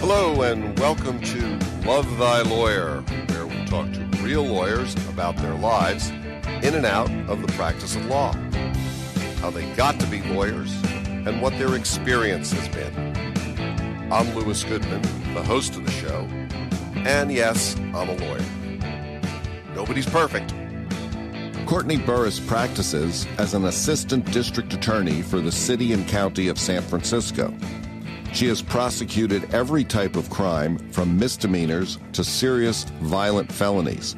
Hello and welcome to Love Thy Lawyer, where we talk to real lawyers about their lives in and out of the practice of law, how they got to be lawyers, and what their experience has been. I'm Goodman, the host of the show, and yes, I'm a lawyer. Nobody's perfect. Courtney Burris practices as an assistant district attorney for the city and county of San Francisco. She has prosecuted every type of crime from misdemeanors to serious violent felonies.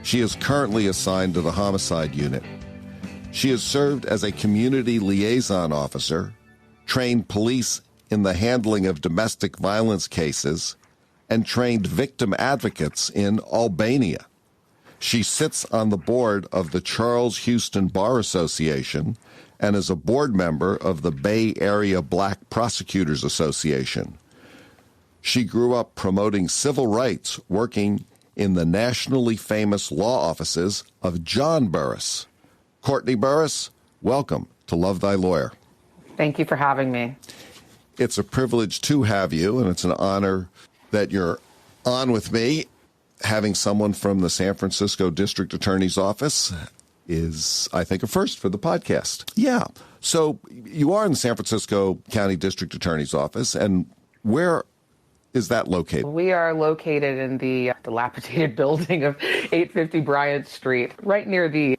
She is currently assigned to the Homicide Unit. She has served as a community liaison officer, trained police in the handling of domestic violence cases, and trained victim advocates in Albania. She sits on the board of the Charles Houston Bar Association and is a board member of the Bay Area Black Prosecutors Association. She grew up promoting civil rights, working in the nationally famous law offices of John Burris. Courtney Burris, welcome to Love Thy Lawyer. Thank you for having me. It's a privilege to have you, and it's an honor that you're on with me. Having someone from the San Francisco District Attorney's Office is, I think, a first for the podcast. Yeah. So you are in the San Francisco County District Attorney's Office, and where is that located? We are located in the dilapidated building of 850 Bryant Street, right near the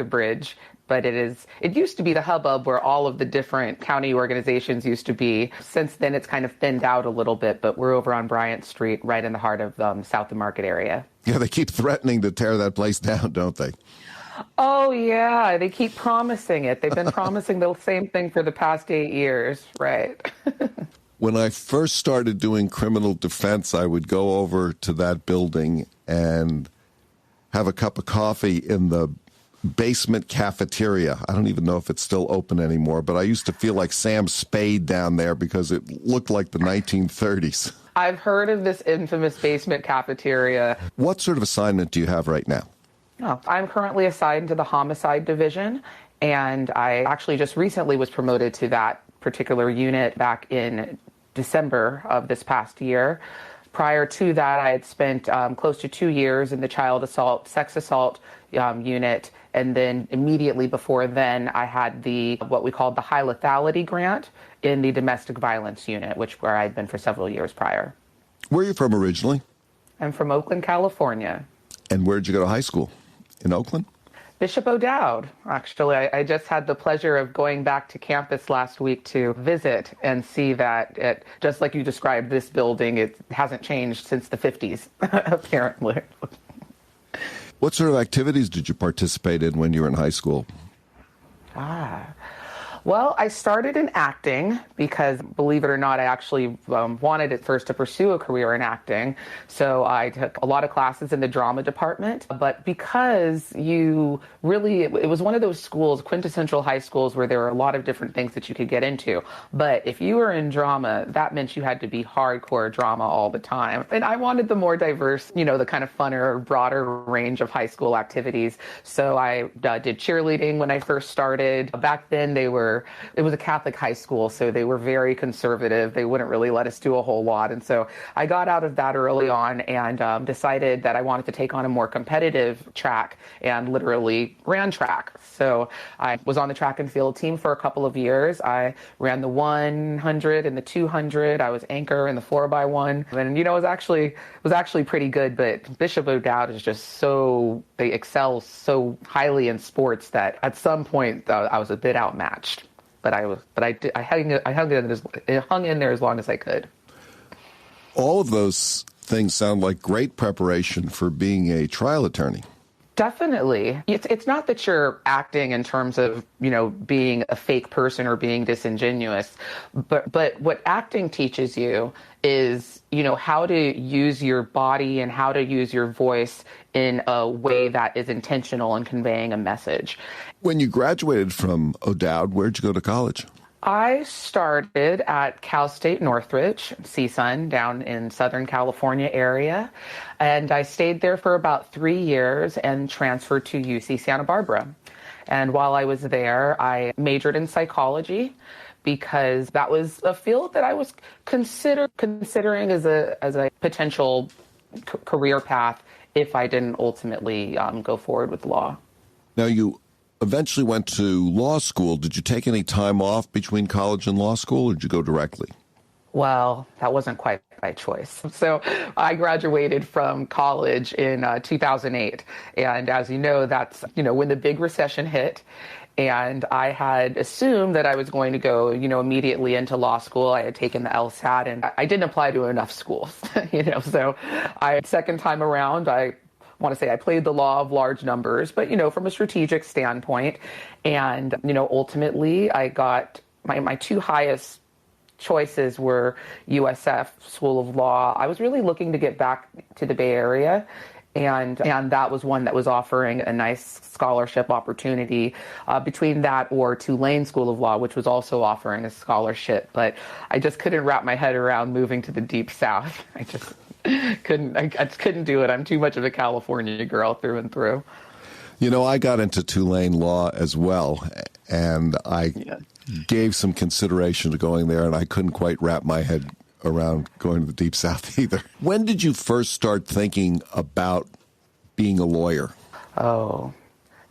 bridge. But it used to be the hubbub where all of the different county organizations used to be. Since then, it's kind of thinned out a little bit, but we're over on Bryant Street, right in the heart of South of Market area. Yeah, they keep threatening to tear that place down, don't they? Oh, yeah. They keep promising it. They've been promising the same thing for the past 8 years, right? When I first started doing criminal defense, I would go over to that building and have a cup of coffee in the basement cafeteria. I don't even know if it's still open anymore, but I used to feel like Sam Spade down there because it looked like the 1930s. I've heard of this infamous basement cafeteria. What sort of assignment do you have right now? Oh, I'm currently assigned to the Homicide Division, and I actually just recently was promoted to that particular unit back in December of this past year. Prior to that, I had spent close to 2 years in the child assault, sex assault unit, and then immediately before then, I had what we called the high lethality grant in the domestic violence unit, where I'd been for several years prior. Where are you from originally? I'm from Oakland, California. And where did you go to high school? In Oakland? Bishop O'Dowd, actually. I just had the pleasure of going back to campus last week to visit and see that, just like you described, this building, it hasn't changed since the 50s, apparently. What sort of activities did you participate in when you were in high school? Well, I started in acting because, believe it or not, I actually wanted at first to pursue a career in acting. So I took a lot of classes in the drama department. But because it was one of those schools, quintessential high schools, where there were a lot of different things that you could get into. But if you were in drama, that meant you had to be hardcore drama all the time. And I wanted the more diverse, the kind of funner, broader range of high school activities. So I did cheerleading when I first started. Back then, it was a Catholic high school, so they were very conservative. They wouldn't really let us do a whole lot. And so I got out of that early on and decided that I wanted to take on a more competitive track and literally ran track. So I was on the track and field team for a couple of years. I ran the 100 and the 200. I was anchor in the 4x1. And, it was actually pretty good. But Bishop O'Dowd is just they excel so highly in sports that at some point I was a bit outmatched. But I hung in there as long as I could. All of those things sound like great preparation for being a trial attorney. Definitely. It's not that you're acting in terms of, being a fake person or being disingenuous, but what acting teaches you is, how to use your body and how to use your voice in a way that is intentional in conveying a message. When you graduated from O'Dowd, where'd you go to college? I started at Cal State Northridge, CSUN, down in Southern California area. And I stayed there for about 3 years and transferred to UC Santa Barbara. And while I was there, I majored in psychology because that was a field that I was considering as a potential career path if I didn't ultimately go forward with law. Now, you eventually went to law school. Did you take any time off between college and law school, or did you go directly? Well, that wasn't quite by choice. So I graduated from college in 2008. And as you know, that's, when the big recession hit. And I had assumed that I was going to go, immediately into law school. I had taken the LSAT and I didn't apply to enough schools, So second time around, I want to say I played the law of large numbers, but, from a strategic standpoint. And, ultimately I got my two highest choices were USF School of Law. I was really looking to get back to the Bay Area, and that was one that was offering a nice scholarship opportunity. Between that or Tulane School of Law, which was also offering a scholarship, but I just couldn't wrap my head around moving to the Deep South. I just couldn't do it. I'm too much of a California girl through and through. I got into Tulane Law as well, and I gave some consideration to going there, and I couldn't quite wrap my head around going to the Deep South either. When did you first start thinking about being a lawyer? Oh,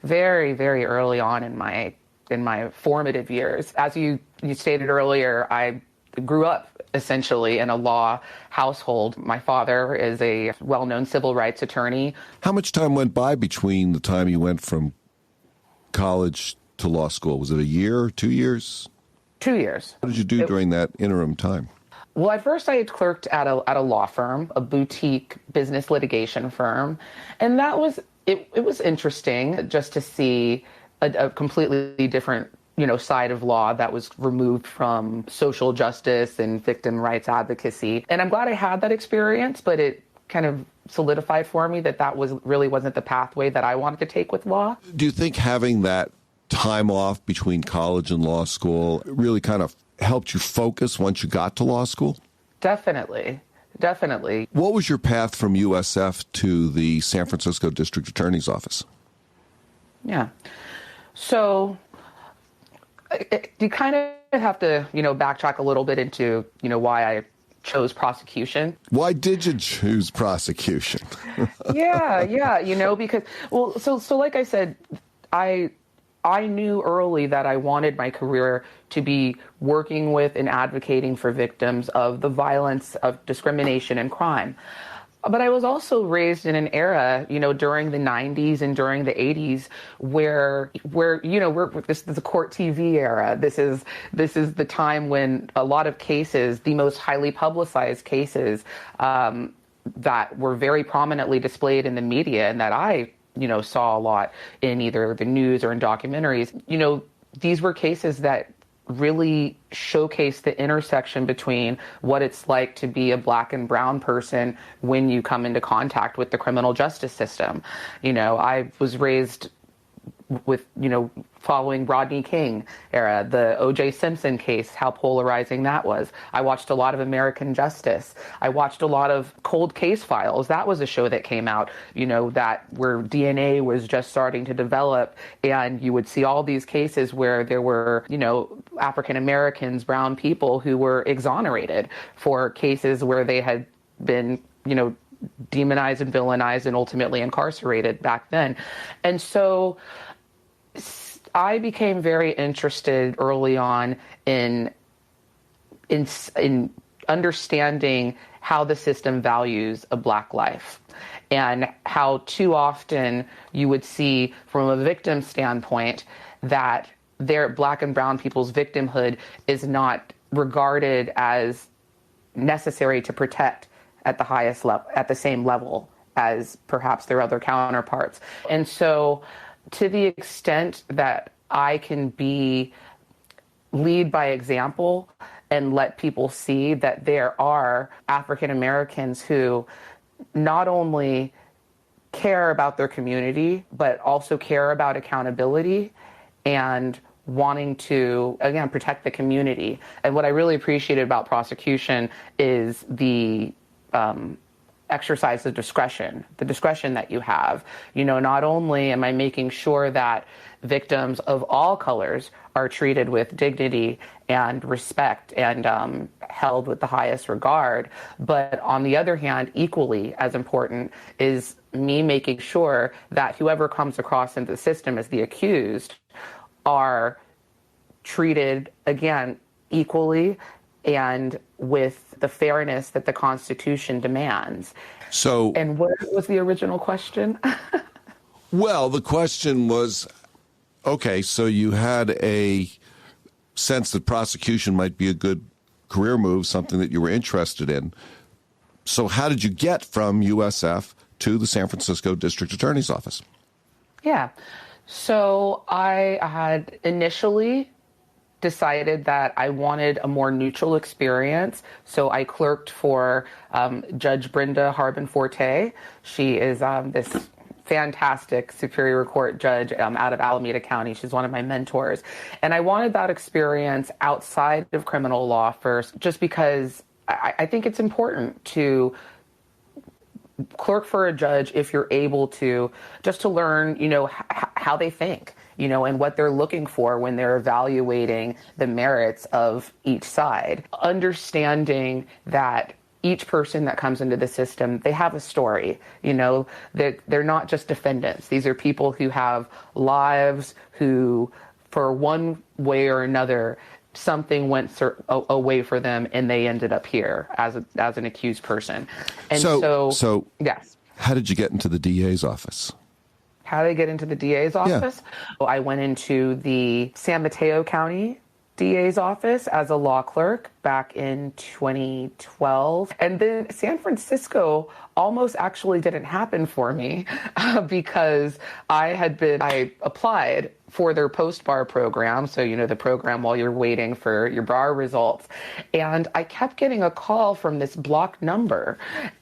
very, very early on in my formative years. As you stated earlier, I grew up essentially in a law household. My father is a well-known civil rights attorney. How much time went by between the time you went from college to law school? Was it a year, 2 years? 2 years. What did you do during that interim time? Well, at first I had clerked at a law firm, a boutique business litigation firm, and that was it was interesting just to see a completely different side of law that was removed from social justice and victim rights advocacy. And I'm glad I had that experience, but it kind of solidified for me that really wasn't the pathway that I wanted to take with law. Do you think having that time off between college and law school really kind of helped you focus once you got to law school? Definitely. What was your path from USF to the San Francisco District Attorney's Office? Yeah. So you kind of have to, backtrack a little bit into, why I chose prosecution. Why did you choose prosecution? Yeah, because, so like I said, I knew early that I wanted my career to be working with and advocating for victims of the violence of discrimination and crime. But I was also raised in an era, during the 90s and during the 80s where this is the court TV era. This is the time when a lot of cases, the most highly publicized cases, that were very prominently displayed in the media and that I saw a lot in either the news or in documentaries. These were cases that really showcase the intersection between what it's like to be a Black and brown person when you come into contact with the criminal justice system. I was raised with, following Rodney King era, the O.J. Simpson case, how polarizing that was. I watched a lot of American Justice. I watched a lot of Cold Case Files. That was a show that came out, that where DNA was just starting to develop, and you would see all these cases where there were, African Americans, brown people who were exonerated for cases where they had been, demonized and villainized and ultimately incarcerated back then. And so I became very interested early on in understanding how the system values a Black life, and how too often you would see from a victim standpoint that their Black and brown people's victimhood is not regarded as necessary to protect at the highest level, at the same level as perhaps their other counterparts. And so to the extent that I can lead by example and let people see that there are African Americans who not only care about their community, but also care about accountability and wanting to, again, protect the community. And what I really appreciated about prosecution is the exercise the discretion that you have. Not only am I making sure that victims of all colors are treated with dignity and respect and held with the highest regard, but on the other hand, equally as important is me making sure that whoever comes across into the system as the accused are treated, again, equally and with the fairness that the Constitution demands. And what was the original question? Well, the question was, okay, so you had a sense that prosecution might be a good career move, something that you were interested in. So how did you get from USF to the San Francisco District Attorney's Office? Yeah. So I had initially decided that I wanted a more neutral experience. So I clerked for Judge Brenda Harbin-Forte. She is this fantastic Superior Court judge out of Alameda County. She's one of my mentors. And I wanted that experience outside of criminal law first, just because I think it's important to clerk for a judge if you're able to, just to learn, how they think, and what they're looking for when they're evaluating the merits of each side. Understanding that each person that comes into the system, they have a story, that they're not just defendants. These are people who have lives, who, for one way or another, something went away for them and they ended up here as an accused person. And so yes. How did you get into the DA's office? How did I get into the DA's office? Yeah. Well, I went into the San Mateo County DA's office as a law clerk back in 2012. And then San Francisco almost actually didn't happen for me because I applied for their post-bar program. So, the program while you're waiting for your bar results. And I kept getting a call from this blocked number.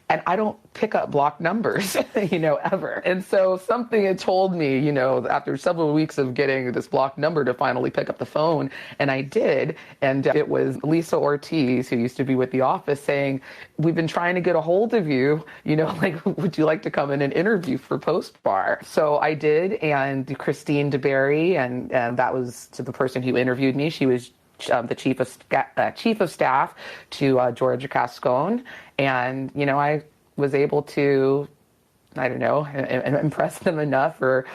And I don't pick up blocked numbers, ever. And so something had told me, after several weeks of getting this blocked number, to finally pick up the phone. And I did. And it was Lisa Ortiz, who used to be with the office, saying, "We've been trying to get a hold of you, would you like to come in and interview for post-bar?" So I did. And Christine DeBerry, and that was to the person who interviewed me. She was the chief of staff to Georgia Cascone. And, I was able to, impress them enough or,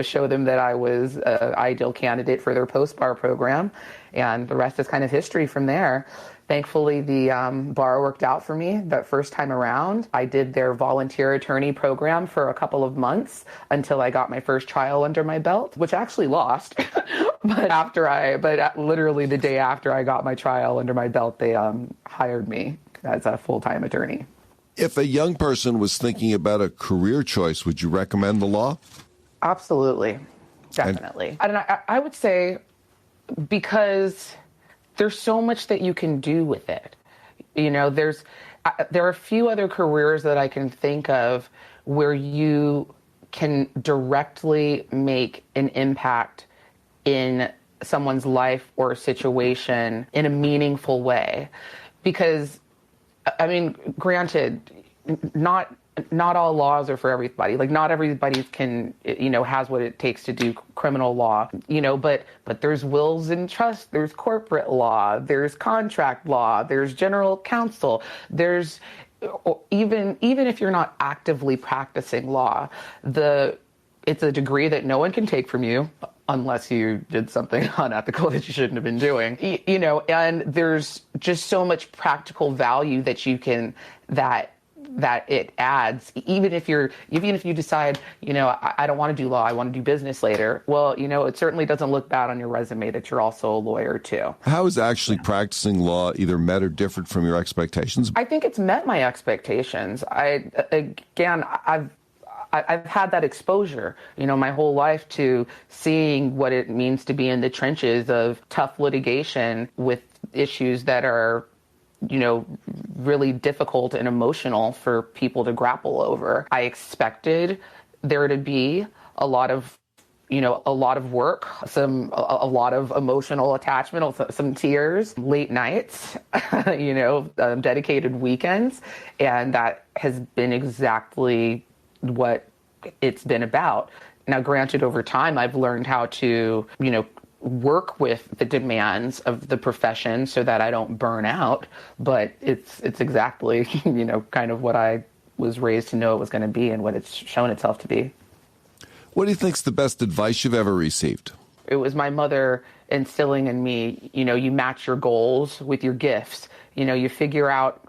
show them that I was an ideal candidate for their post-bar program. And the rest is kind of history from there. Thankfully, the bar worked out for me that first time around. I did their volunteer attorney program for a couple of months until I got my first trial under my belt, which I actually lost. But literally the day after I got my trial under my belt, they hired me as a full-time attorney. If a young person was thinking about a career choice, would you recommend the law? Absolutely. Definitely. And I would say because there's so much that you can do with it. There are a few other careers that I can think of where you can directly make an impact in someone's life or situation in a meaningful way. Because, granted, not all laws are for everybody. Like, not everybody can, has what it takes to do criminal law, but there's wills and trusts, there's corporate law, there's contract law, there's general counsel, there's even if you're not actively practicing law, it's a degree that no one can take from you unless you did something unethical that you shouldn't have been doing, and there's just so much practical value that that it adds, even if you decide, I don't want to do law, I want to do business later. Well, it certainly doesn't look bad on your resume that you're also a lawyer too. How is actually practicing law either met or different from your expectations? I think it's met my expectations. I've had that exposure, my whole life to seeing what it means to be in the trenches of tough litigation with issues that are, really difficult and emotional for people to grapple over. I expected there to be a lot of a lot of work, a lot of emotional attachment, some tears, late nights, dedicated weekends. And that has been exactly what it's been about. Now, granted, over time, I've learned how to, work with the demands of the profession so that I don't burn out. But it's exactly, kind of what I was raised to know it was going to be and what it's shown itself to be. What do you think's the best advice you've ever received? It was my mother instilling in me, you match your goals with your gifts. You figure out,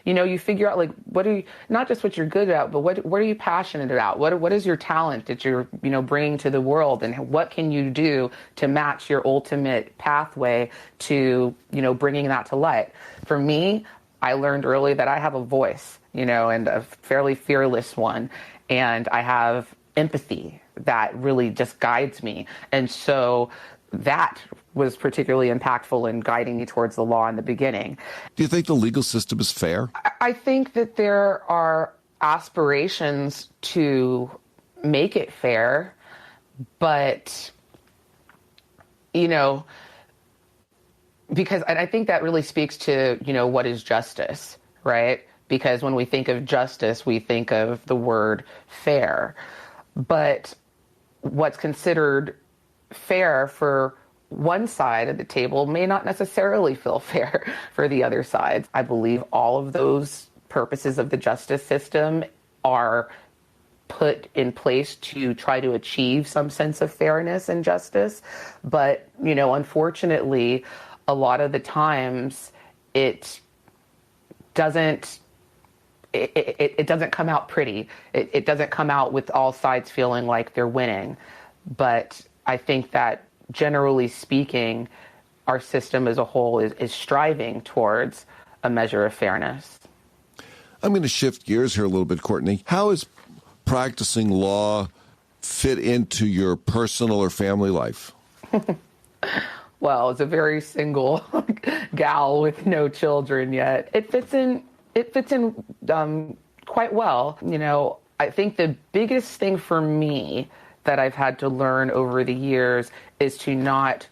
you figure out like, not just what you're good at, but what are you passionate about? What is your talent that you're, bringing to the world, and what can you do to match your ultimate pathway to, bringing that to light? For me, I learned early that I have a voice, and a fairly fearless one, and I have empathy that really just guides me. And so that was particularly impactful in guiding me towards the law in the beginning. Do you think the legal system is fair? I think that there are aspirations to make it fair, but, because I think that really speaks to, what is justice, right? Because when we think of justice, we think of the word fair. But what's considered fair for one side of the table may not necessarily feel fair for the other side. I believe all of those purposes of the justice system are put in place to try to achieve some sense of fairness and justice. But, unfortunately, a lot of the times it doesn't come out pretty. It doesn't come out with all sides feeling like they're winning. But I think that generally speaking, our system as a whole is striving towards a measure of fairness. I'm going to shift gears here a little bit, Courtney. How is practicing law fit into your personal or family life? Well, as a very single gal with no children yet, it fits in quite well. I think the biggest thing for me that I've had to learn over the years is to not,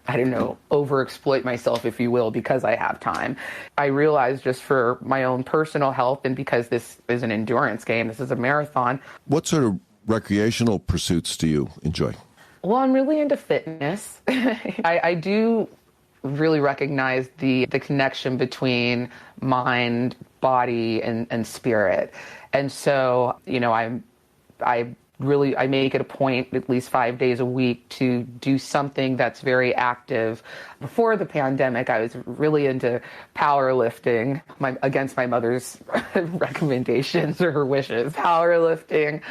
overexploit myself, if you will, because I have time. I realize just for my own personal health, and because this is an endurance game, this is a marathon. What sort of recreational pursuits do you enjoy? Well, I'm really into fitness. I do really recognize the connection between mind, body, and spirit. And so, I make it a point at least 5 days a week to do something that's very active. Before the pandemic, I was really into powerlifting, against my mother's recommendations or her wishes. Powerlifting.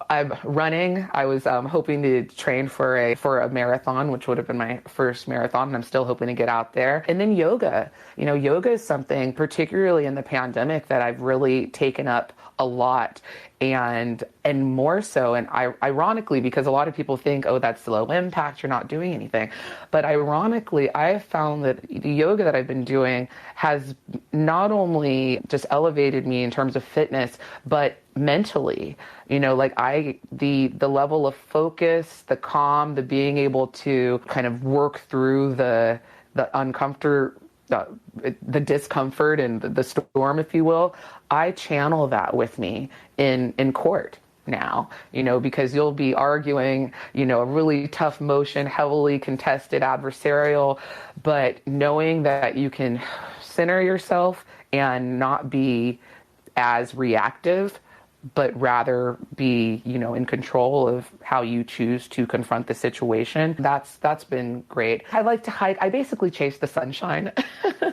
I'm running. I was hoping to train for a marathon, which would have been my first marathon, and I'm still hoping to get out there. And then yoga. Yoga is something, particularly in the pandemic, that I've really taken up a lot, and more so, and ironically, because a lot of people think, oh, that's low impact, you're not doing anything. But ironically, I have found that the yoga that I've been doing has not only just elevated me in terms of fitness, but mentally, the level of focus, the calm, the being able to kind of work through the discomfort and the storm, if you will. I channel that with me in court now, because you'll be arguing, a really tough motion, heavily contested, adversarial, but knowing that you can center yourself and not be as reactive, but rather be, in control of how you choose to confront the situation. That's been great. I like to hike. I basically chase the sunshine,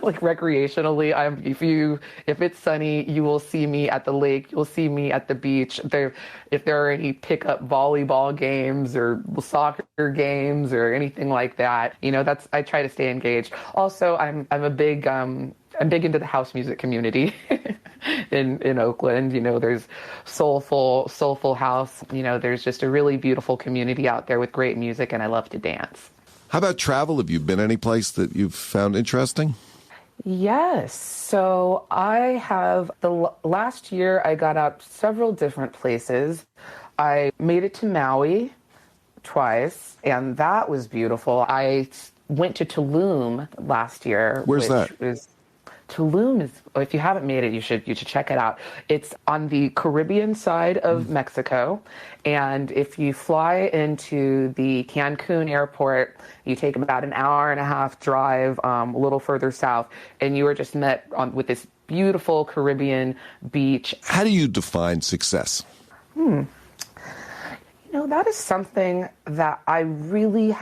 like recreationally. If it's sunny, you will see me at the lake. You'll see me at the beach. If there are any pickup volleyball games or soccer games or anything like that, I try to stay engaged. Also, I'm big into the house music community. in Oakland, there's soulful house. There's just a really beautiful community out there with great music, and I love to dance. How about travel? Have you been any place that you've found interesting? Yes. So I have, last year I got out several different places. I made it to Maui twice, and that was beautiful. I went to Tulum last year. Where's that? Tulum is, if you haven't made it, you should check it out. It's on the Caribbean side of Mexico. And if you fly into the Cancun airport, you take about an hour and a half drive a little further south, and you are just met with this beautiful Caribbean beach. How do you define success? That is something that I really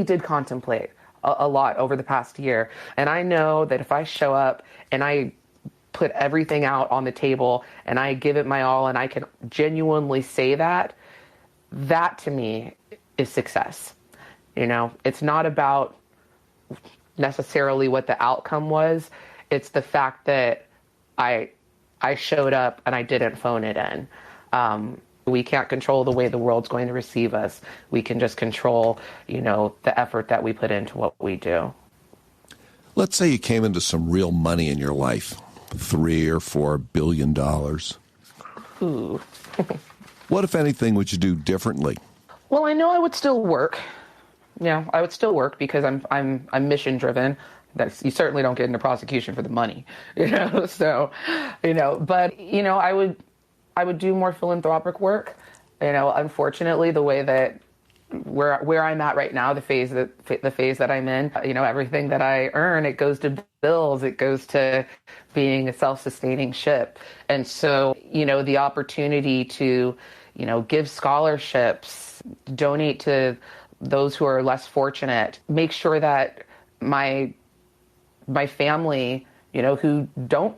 did contemplate a lot over the past year. And I know that if I show up and I put everything out on the table and I give it my all and I can genuinely say that to me is success. It's not about necessarily what the outcome was. It's the fact that I showed up and I didn't phone it in. We can't control the way the world's going to receive us. We can just control, the effort that we put into what we do. Let's say you came into some real money in your life, $3 or $4 billion. Ooh. What, if anything, would you do differently? Well, I know I would still work. I would still work because I'm mission driven. You certainly don't get into prosecution for the money, So, but I would do more philanthropic work. Unfortunately, the way that where I'm at right now, the phase that I'm in, everything that I earn, it goes to bills, it goes to being a self-sustaining ship. And so, the opportunity to, give scholarships, donate to those who are less fortunate, make sure that my family, who don't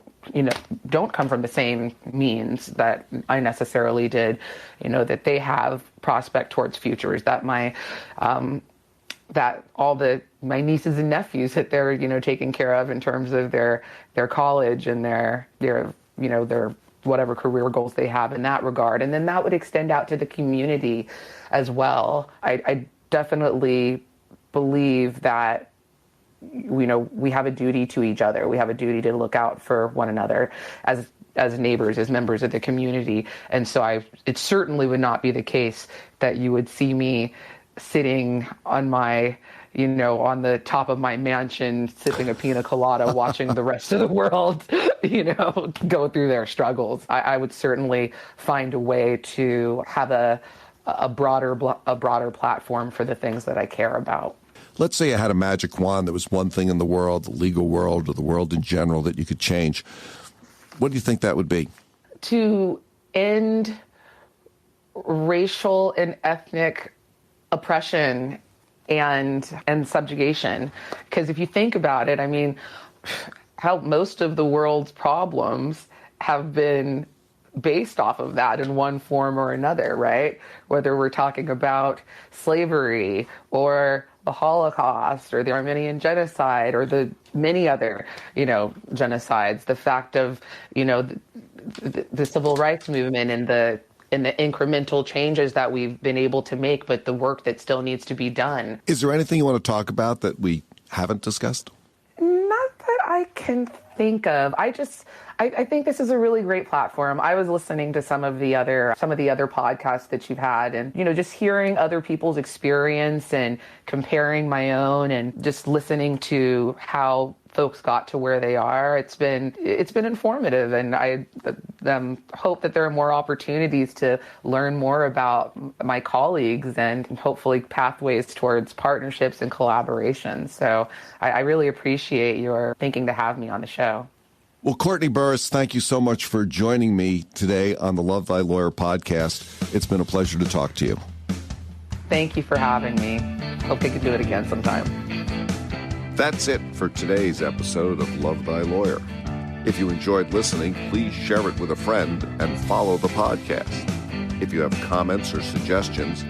come from the same means that I necessarily did, that they have prospect towards futures, that my nieces and nephews that they're, taking care of in terms of their college and their whatever career goals they have in that regard. And then that would extend out to the community as well. I definitely believe that we have a duty to each other. We have a duty to look out for one another as neighbors, as members of the community. And so it certainly would not be the case that you would see me sitting on my, on the top of my mansion, sipping a pina colada, watching the rest of the world, go through their struggles. I would certainly find a way to have a broader platform for the things that I care about. Let's say you had a magic wand that was one thing in the world, the legal world, or the world in general that you could change. What do you think that would be? To end racial and ethnic oppression and subjugation. Because if you think about it, how most of the world's problems have been based off of that in one form or another, right? Whether we're talking about slavery or the Holocaust or the Armenian genocide or the many other, genocides, the fact of, the civil rights movement and the incremental changes that we've been able to make, but the work that still needs to be done. Is there anything you want to talk about that we haven't discussed? Not that I can think of. I think this is a really great platform. I was listening to some of the other podcasts that you've had, and just hearing other people's experience and comparing my own, and just listening to how folks got to where they are. It's been informative, and I hope that there are more opportunities to learn more about my colleagues and hopefully pathways towards partnerships and collaboration. So I really appreciate your thinking to have me on the show. Well, Courtney Burris, thank you so much for joining me today on the Love Thy Lawyer podcast. It's been a pleasure to talk to you. Thank you for having me. Hope we can do it again sometime. That's it for today's episode of Love Thy Lawyer. If you enjoyed listening, please share it with a friend and follow the podcast. If you have comments or suggestions,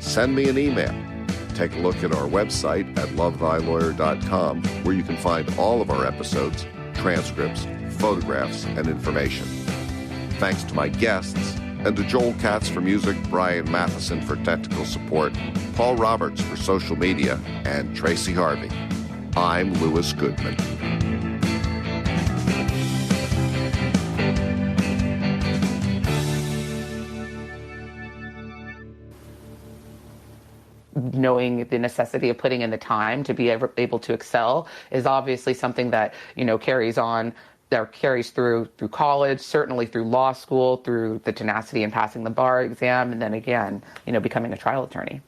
send me an email. Take a look at our website at lovethylawyer.com, where you can find all of our episodes, transcripts, photographs, and information. Thanks to my guests, and to Joel Katz for music, Brian Matheson for technical support, Paul Roberts for social media, and Tracy Harvey. I'm Louis Goodman. knowing the necessity of putting in the time to be able to excel is obviously something that, carries on, that carries through college, certainly through law school, through the tenacity in passing the bar exam, and then again, becoming a trial attorney.